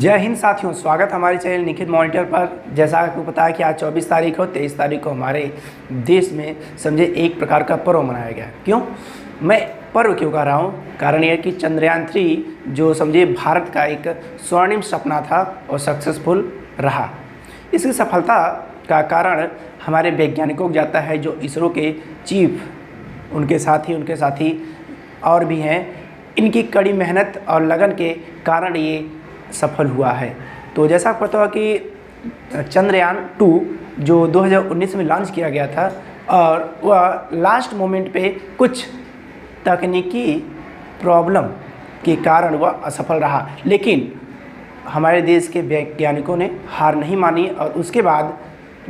जय हिंद साथियों, स्वागत हमारे चैनल निखित मॉनिटर पर। जैसा आपको पता है कि आज 24 तारीख हो, 23 तारीख को हमारे देश में समझे एक प्रकार का पर्व मनाया गया। क्यों मैं पर्व क्यों कह रहा हूँ? कारण यह कि चंद्रयान 3 जो समझे भारत का एक स्वर्णिम सपना था और सक्सेसफुल रहा। इसकी सफलता का कारण हमारे वैज्ञानिकों को जाता है, जो इसरो के चीफ उनके साथी और भी हैं। इनकी कड़ी मेहनत और लगन के कारण ये सफल हुआ है। तो जैसा आपको पता हो कि चंद्रयान 2 जो 2019 में लॉन्च किया गया था और वह लास्ट मोमेंट पे कुछ तकनीकी प्रॉब्लम के कारण वह असफल रहा, लेकिन हमारे देश के वैज्ञानिकों ने हार नहीं मानी और उसके बाद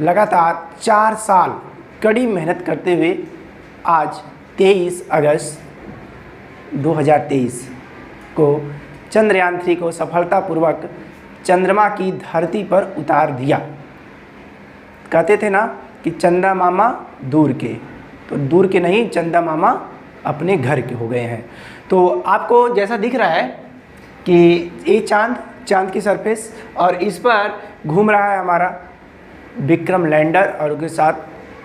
लगातार 4 साल कड़ी मेहनत करते हुए आज 23 अगस्त 2023 को चंद्रयान 3 को सफलतापूर्वक चंद्रमा की धरती पर उतार दिया। कहते थे ना कि चंदा मामा दूर के, तो दूर के नहीं, चंदा मामा अपने घर के हो गए हैं। तो आपको जैसा दिख रहा है कि ये चांद की सरफेस और इस पर घूम रहा है हमारा विक्रम लैंडर और उसके साथ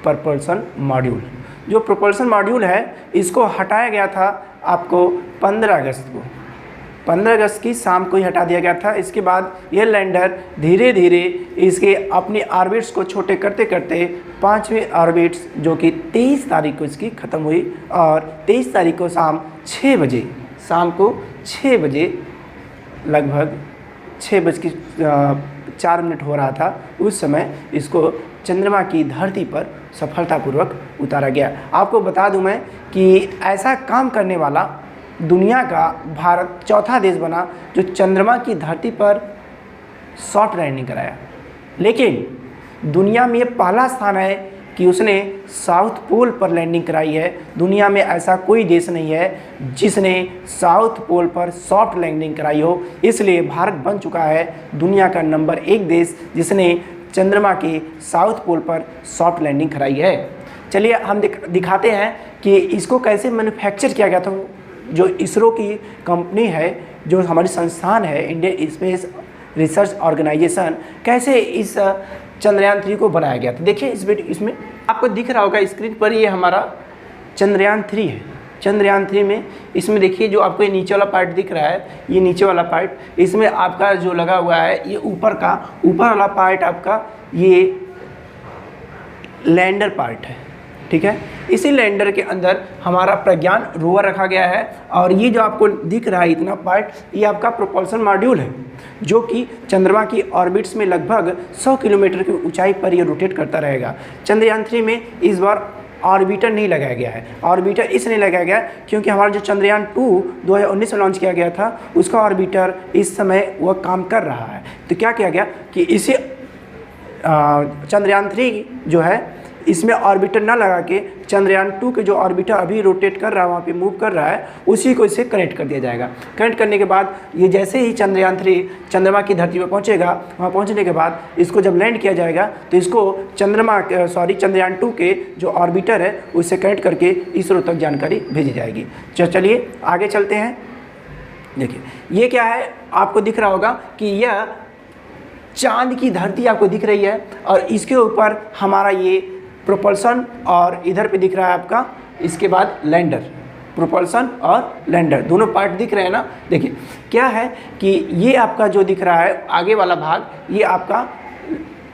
प्रोपल्शन मॉड्यूल। जो प्रोपल्शन मॉड्यूल है इसको हटाया गया था आपको 15 अगस्त को, 15 अगस्त की शाम को ही हटा दिया गया था। इसके बाद ये लैंडर धीरे धीरे इसके अपनी ऑर्बिट्स को छोटे करते करते 5वें ऑर्बिट्स जो कि 23 तारीख को इसकी ख़त्म हुई और 23 तारीख को शाम को 6 बजे लगभग 6:04 हो रहा था, उस समय इसको चंद्रमा की धरती पर सफलतापूर्वक उतारा गया। आपको बता दूं मैं कि ऐसा काम करने वाला दुनिया का भारत चौथा देश बना जो चंद्रमा की धरती पर सॉफ्ट लैंडिंग कराया। लेकिन दुनिया में ये पहला स्थान है कि उसने साउथ पोल पर लैंडिंग कराई है। दुनिया में ऐसा कोई देश नहीं है जिसने साउथ पोल पर सॉफ्ट लैंडिंग कराई हो, इसलिए भारत बन चुका है दुनिया का नंबर 1 देश जिसने चंद्रमा के साउथ पोल पर सॉफ्ट लैंडिंग कराई है। चलिए हम दिखाते हैं कि इसको कैसे मैन्युफैक्चर किया गया था। जो इसरो की कंपनी है, जो हमारी संस्थान है इंडियन स्पेस रिसर्च ऑर्गेनाइजेशन, कैसे इस चंद्रयान 3 को बनाया गया था। देखिए इसमें आपको दिख रहा होगा स्क्रीन पर, ये हमारा चंद्रयान 3 है। चंद्रयान 3 में इसमें देखिए जो आपको ये नीचे वाला पार्ट दिख रहा है, ये नीचे वाला पार्ट, इसमें आपका जो लगा हुआ है ये ऊपर वाला पार्ट आपका ये लैंडर पार्ट है, ठीक है। इसी लैंडर के अंदर हमारा प्रज्ञान रोवर रखा गया है और ये जो आपको दिख रहा है इतना पार्ट, ये आपका प्रोपल्शन मॉड्यूल है जो कि चंद्रमा की ऑर्बिट्स में लगभग 100 किलोमीटर की ऊंचाई पर ये रोटेट करता रहेगा। चंद्रयान 3 में इस बार ऑर्बिटर नहीं लगाया गया है। ऑर्बिटर इसलिए लगाया गया क्योंकि हमारा जो चंद्रयान 2 2019 में लॉन्च किया गया था उसका ऑर्बिटर इस समय वह काम कर रहा है। तो क्या किया गया कि इसे चंद्रयान 3 जो है इसमें ऑर्बिटर ना लगा के चंद्रयान 2 के जो ऑर्बिटर अभी रोटेट कर रहा है, वहाँ पे मूव कर रहा है, उसी को इसे कनेक्ट कर दिया जाएगा। कनेक्ट करने के बाद ये जैसे ही चंद्रयान 3 चंद्रमा की धरती पर पहुँचेगा, वहाँ पहुँचने के बाद इसको जब लैंड किया जाएगा तो इसको चंद्रयान 2 के जो ऑर्बिटर है उससे कनेक्ट करके इसरो तक जानकारी भेजी जाएगी। चलिए आगे चलते हैं। देखिए ये क्या है, आपको दिख रहा होगा कि यह चाँद की धरती आपको दिख रही है और इसके ऊपर हमारा ये प्रोपल्सन और इधर पे दिख रहा है आपका, इसके बाद लैंडर। प्रोपल्सन और लैंडर दोनों पार्ट दिख रहे हैं ना। देखिए क्या है कि ये आपका जो दिख रहा है आगे वाला भाग, ये आपका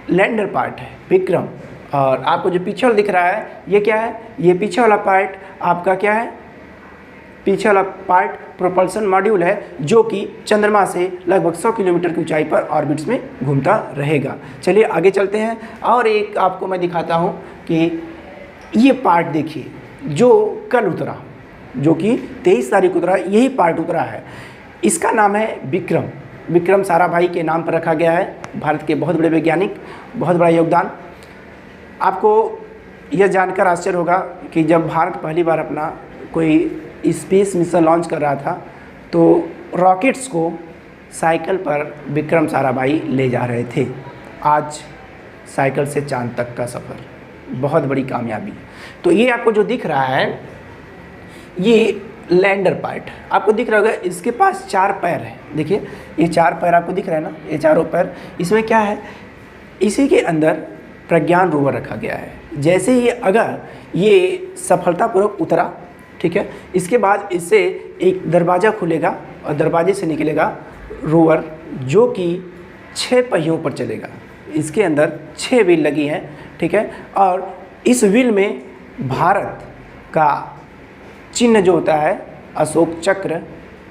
लैंडर पार्ट है विक्रम, और आपको जो पीछे वाला दिख रहा है ये क्या है, ये पीछे वाला पार्ट आपका क्या है, पीछे वाला पार्ट प्रोपल्शन मॉड्यूल है जो कि चंद्रमा से लगभग 100 किलोमीटर की ऊंचाई पर ऑर्बिट्स में घूमता रहेगा। चलिए आगे चलते हैं और एक आपको मैं दिखाता हूं कि ये पार्ट देखिए जो कल उतरा, जो कि 23 तारीख उतरा, यही पार्ट उतरा है। इसका नाम है विक्रम साराभाई के नाम पर रखा गया है। भारत के बहुत बड़े वैज्ञानिक, बहुत बड़ा योगदान। आपको यह जानकर आश्चर्य होगा कि जब भारत पहली बार अपना कोई स्पेस मिशन लॉन्च कर रहा था तो रॉकेट्स को साइकिल पर विक्रम साराभाई ले जा रहे थे। आज साइकिल से चांद तक का सफ़र, बहुत बड़ी कामयाबी। तो ये आपको जो दिख रहा है ये लैंडर पार्ट आपको दिख रहा होगा, इसके पास 4 पैर है। देखिए ये 4 पैर आपको दिख रहा है ना, ये चारों पैर। इसमें क्या है, इसी के अंदर प्रज्ञान रोवर रखा गया है। जैसे ही अगर ये सफलतापूर्वक उतरा, ठीक है, इसके बाद इससे एक दरवाज़ा खुलेगा और दरवाजे से निकलेगा रोवर, जो कि 6 पहियों पर चलेगा। इसके अंदर 6 व्हील लगी हैं, ठीक है, और इस व्हील में भारत का चिन्ह जो होता है अशोक चक्र,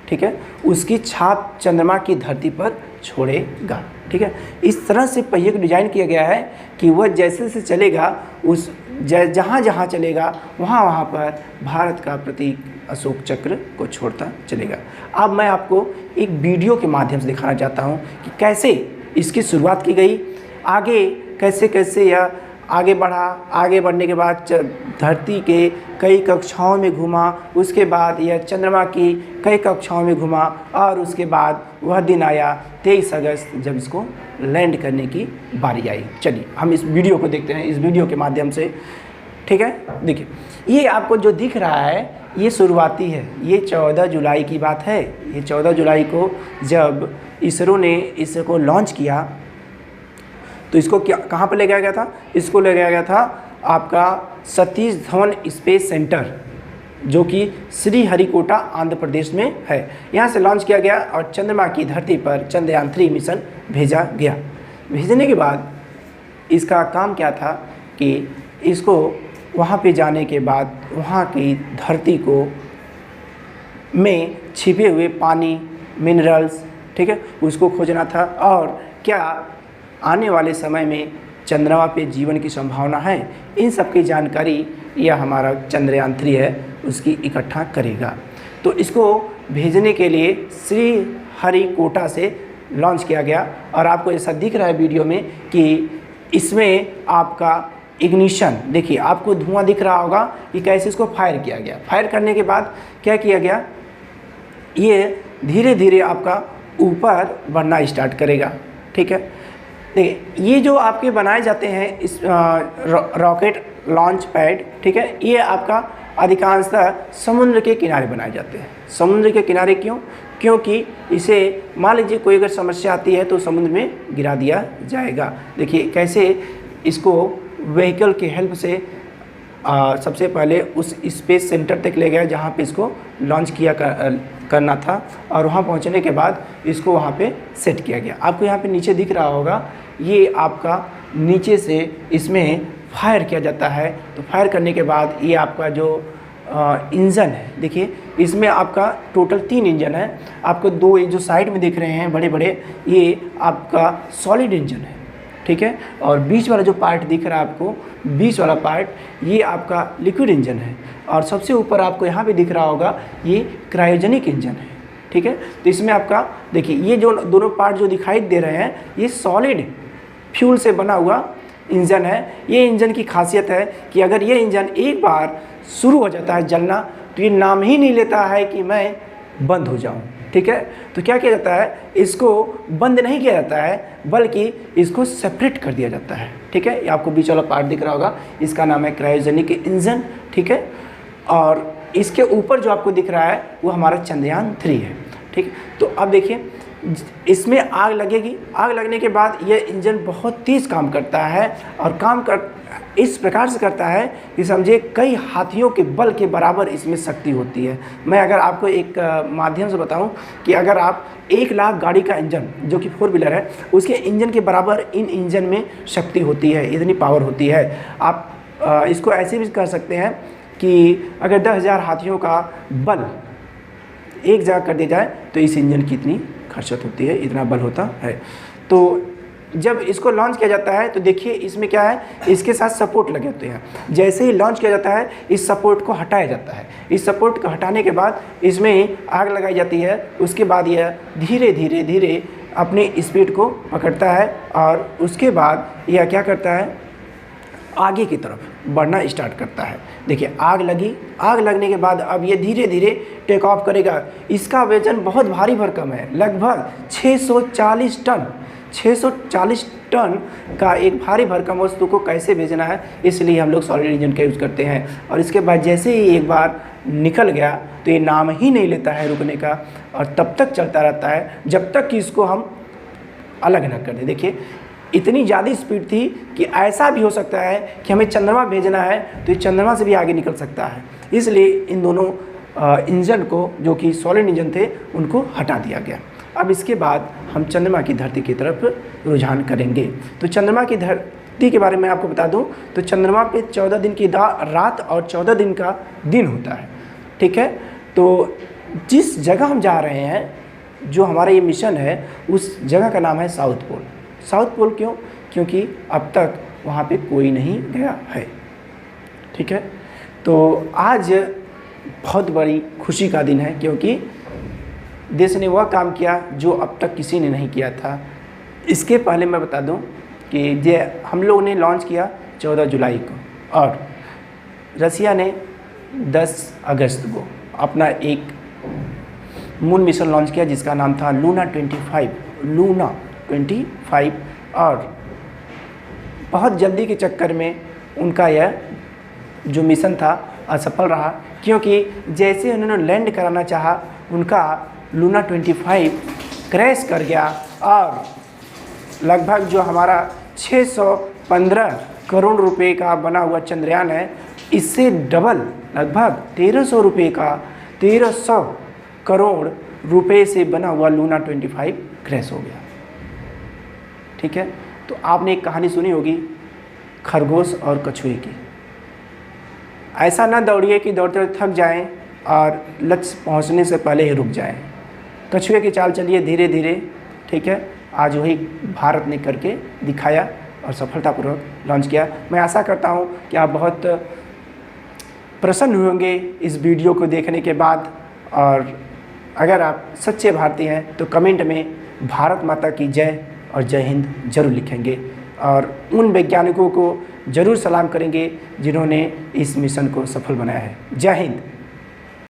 ठीक है, उसकी छाप चंद्रमा की धरती पर छोड़ेगा। ठीक है, इस तरह से पहिए को डिज़ाइन किया गया है कि वह जैसे जैसे चलेगा, उस जहाँ जहाँ चलेगा वहाँ वहाँ पर भारत का प्रतीक अशोक चक्र को छोड़ता चलेगा। अब मैं आपको एक वीडियो के माध्यम से दिखाना चाहता हूँ कि कैसे इसकी शुरुआत की गई, आगे कैसे कैसे यह आगे बढ़ा, आगे बढ़ने के बाद धरती के कई कक्षाओं में घूमा, उसके बाद यह चंद्रमा की कई कक्षाओं में घूमा, और उसके बाद वह दिन आया 23 अगस्त जब इसको लैंड करने की बारी आई। चलिए हम इस वीडियो को देखते हैं, इस वीडियो के माध्यम से। ठीक है, देखिए ये आपको जो दिख रहा है ये शुरुआती है, ये 14 जुलाई की बात है। ये 14 जुलाई को जब इसरो ने इसको लॉन्च किया तो इसको क्या कहाँ पर ले जाया गया था, इसको ले जाया गया था आपका सतीश धवन स्पेस सेंटर, जो कि श्रीहरिकोटा आंध्र प्रदेश में है। यहाँ से लॉन्च किया गया और चंद्रमा की धरती पर चंद्रयान 3 मिशन भेजा गया। भेजने के बाद इसका काम क्या था कि इसको वहाँ पे जाने के बाद वहाँ की धरती को में छिपे हुए पानी, मिनरल्स, ठीक है, उसको खोजना था, और क्या आने वाले समय में चंद्रमा पे जीवन की संभावना है, इन सब की जानकारी यह हमारा चंद्रयान 3 है उसकी इकट्ठा करेगा। तो इसको भेजने के लिए श्रीहरिकोटा से लॉन्च किया गया, और आपको ऐसा दिख रहा है वीडियो में कि इसमें आपका इग्निशन, देखिए आपको धुआं दिख रहा होगा कि कैसे इसको फायर किया गया। फायर करने के बाद क्या किया गया, ये धीरे धीरे आपका ऊपर बढ़ना स्टार्ट करेगा। ठीक है, देखिए ये जो आपके बनाए जाते हैं इस रॉकेट लॉन्च पैड, ठीक है, ये आपका अधिकांशतः समुद्र के किनारे बनाए जाते हैं। समुद्र के किनारे क्यों? क्योंकि इसे मान लीजिए कोई अगर समस्या आती है तो समुद्र में गिरा दिया जाएगा। देखिए कैसे इसको व्हीकल के हेल्प से सबसे पहले उस स्पेस सेंटर तक ले गया जहाँ पे इसको लॉन्च किया करना था, और वहाँ पहुँचने के बाद इसको वहाँ पे सेट किया गया। आपको यहाँ पे नीचे दिख रहा होगा, ये आपका नीचे से इसमें फायर किया जाता है। तो फायर करने के बाद ये आपका जो इंजन है, देखिए इसमें आपका टोटल 3 इंजन है। आपको 2 जो साइड में दिख रहे हैं बड़े बड़े, ये आपका सॉलिड इंजन है, ठीक है, और बीच वाला जो पार्ट दिख रहा है आपको, बीच वाला पार्ट ये आपका लिक्विड इंजन है, और सबसे ऊपर आपको यहाँ पे दिख रहा होगा ये क्रायोजेनिक इंजन है। ठीक है, तो इसमें आपका देखिए ये जो दोनों पार्ट जो दिखाई दे रहे हैं ये सॉलिड फ्यूल से बना हुआ इंजन है। ये इंजन की खासियत है कि अगर ये इंजन एक बार शुरू हो जाता है जलना तो ये नाम ही नहीं लेता है कि मैं बंद हो जाऊँ। ठीक है, तो क्या किया जाता है, इसको बंद नहीं किया जाता है बल्कि इसको सेपरेट कर दिया जाता है। ठीक है, ये आपको बीच वाला पार्ट दिख रहा होगा, इसका नाम है क्रायोजेनिक इंजन। ठीक है, और इसके ऊपर जो आपको दिख रहा है वो हमारा चंद्रयान 3 है। ठीक, तो अब देखिए इसमें आग लगेगी, आग लगने के बाद ये इंजन बहुत तेज़ काम करता है, और काम कर इस प्रकार से करता है कि समझिए कई हाथियों के बल के बराबर इसमें शक्ति होती है। मैं अगर आपको एक माध्यम से बताऊं कि अगर आप 1 लाख गाड़ी का इंजन जो कि 4 व्हीलर है उसके इंजन के बराबर इन इंजन में शक्ति होती है, इतनी पावर होती है। आप इसको ऐसे भी कर सकते हैं कि अगर 10,000 हाथियों का बल एक जगह कर दिया जाए तो इस इंजन की इतनी खर्चत होती है, इतना बल होता है। तो जब इसको लॉन्च किया जाता है तो देखिए इसमें क्या है, इसके साथ सपोर्ट लगे होते हैं। जैसे ही लॉन्च किया जाता है इस सपोर्ट को हटाया जाता है। इस सपोर्ट को हटाने के बाद इसमें आग लगाई जाती है। उसके बाद यह धीरे धीरे धीरे अपनी स्पीड को पकड़ता है, और उसके बाद यह क्या करता है, आगे की तरफ बढ़ना स्टार्ट करता है। देखिए आग लगी, आग लगने के बाद अब ये धीरे धीरे टेक ऑफ करेगा। इसका वजन बहुत भारी भरकम है, लगभग 640 टन। 640 टन का एक भारी भरकम वस्तु को कैसे भेजना है, इसलिए हम लोग सॉलिड इंजन का यूज़ करते हैं। और इसके बाद जैसे ही एक बार निकल गया तो ये नाम ही नहीं लेता है रुकने का, और तब तक चलता रहता है जब तक कि इसको हम अलग न कर दें। देखिए इतनी ज़्यादा स्पीड थी कि ऐसा भी हो सकता है कि हमें चंद्रमा भेजना है तो ये चंद्रमा से भी आगे निकल सकता है। इसलिए इन दोनों इंजन को, जो कि सॉलिड इंजन थे, उनको हटा दिया गया। अब इसके बाद हम चंद्रमा की धरती की तरफ रुझान करेंगे। तो चंद्रमा की धरती के बारे में आपको बता दूं तो चंद्रमा पे 14 दिन की रात और 14 दिन का दिन होता है। ठीक है, तो जिस जगह हम जा रहे हैं, जो हमारा ये मिशन है, उस जगह का नाम है साउथ पोल। साउथ पोल क्यों? क्योंकि अब तक वहाँ पे कोई नहीं गया है। ठीक है, तो आज बहुत बड़ी खुशी का दिन है, क्योंकि देश ने वह काम किया जो अब तक किसी ने नहीं किया था। इसके पहले मैं बता दूं कि हम लोगों ने लॉन्च किया 14 जुलाई को, और रसिया ने 10 अगस्त को अपना एक मून मिशन लॉन्च किया जिसका नाम था लूना 25। और बहुत जल्दी के चक्कर में उनका यह जो मिशन था असफल रहा, क्योंकि जैसे उन्होंने लैंड कराना चाहा, उनका लूना 25 क्रैश कर गया, और लगभग जो हमारा 615 करोड़ रुपए का बना हुआ चंद्रयान है, इससे डबल लगभग 1300 करोड़ रुपए से बना हुआ लूना 25 क्रैश हो गया। ठीक है, तो आपने एक कहानी सुनी होगी खरगोश और कछुए की। ऐसा ना दौड़िए कि दौड़ते थक जाएं और लक्ष्य पहुंचने से पहले ही रुक जाएं। कछुए की चाल चलिए धीरे धीरे। ठीक है, आज वही भारत ने करके दिखाया और सफलतापूर्वक लॉन्च किया। मैं आशा करता हूं कि आप बहुत प्रसन्न होंगे इस वीडियो को देखने के बाद, और अगर आप सच्चे भारतीय हैं तो कमेंट में भारत माता की जय और जय हिंद जरूर लिखेंगे, और उन वैज्ञानिकों को ज़रूर सलाम करेंगे जिन्होंने इस मिशन को सफल बनाया है। जय हिंद।